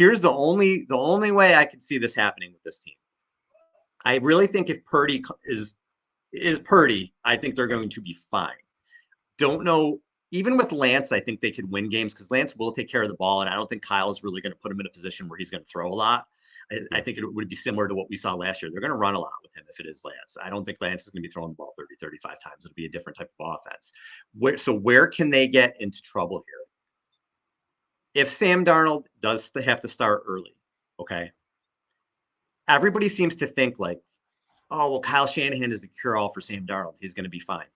Here's the only way I could see this happening with this team. I really think if Purdy is Purdy, I think they're going to be fine. Don't know. Even with Lance, I think they could win games because Lance will take care of the ball, and I don't think Kyle's really going to put him in a position where he's going to throw a lot. I Yeah. think it would be similar to what we saw last year. They're going to run a lot with him if it is Lance. I don't think Lance is going to be throwing the ball 30, 35 times. It'll be a different type of offense. Where can they get into trouble here? If Sam Darnold does have to start early, okay, everybody seems to think like, oh, well, Kyle Shanahan is the cure all for Sam Darnold. He's going to be fine.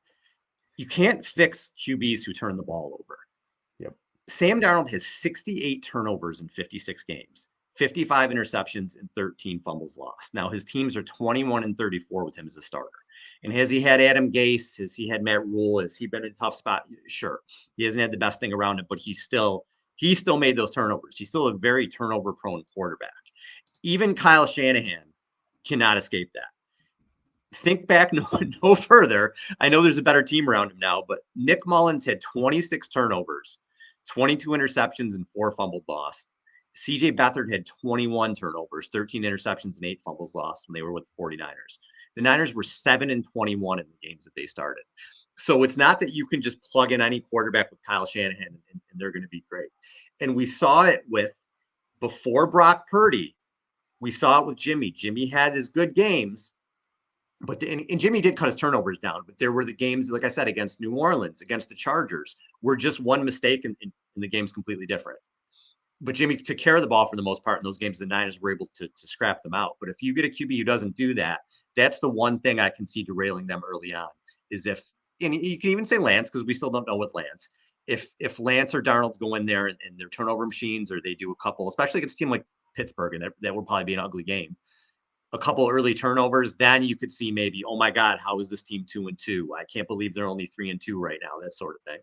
You can't fix QBs who turn the ball over. Yep. Sam Darnold has 68 turnovers in 56 games, 55 interceptions, and 13 fumbles lost. Now, his teams are 21 and 34 with him as a starter. And has he had Adam Gase? Has he had Matt Rule? Has he been in a tough spot? Sure. He hasn't had the best thing around him, but he still made those turnovers. He's still a very turnover-prone quarterback. Even Kyle Shanahan cannot escape that. Think back no further. I know there's a better team around him now, but Nick Mullins had 26 turnovers, 22 interceptions, and 4 fumbled lost. CJ Beathard had 21 turnovers, 13 interceptions, and 8 fumbles lost when they were with the 49ers. The Niners were 7 and 21 in the games that they started. So it's not that you can just plug in any quarterback with Kyle Shanahan and they're going to be great. And we saw it with before Brock Purdy. We saw it with Jimmy. Jimmy had his good games, but and Jimmy did cut his turnovers down. But there were the games, like I said, against New Orleans, against the Chargers, where just one mistake and the game's completely different. But Jimmy took care of the ball for the most part in those games. The Niners were able to scrap them out. But if you get a QB who doesn't do that, that's the one thing I can see derailing them early on. Is if, and you can even say Lance because we still don't know with Lance. If Lance or Darnold go in there and they're turnover machines, or they do a couple, especially against a team like Pittsburgh, and that would probably be an ugly game. A couple early turnovers, then you could see maybe, oh my God, how is this team 2-2? I can't believe they're only 3-2 right now. That sort of thing.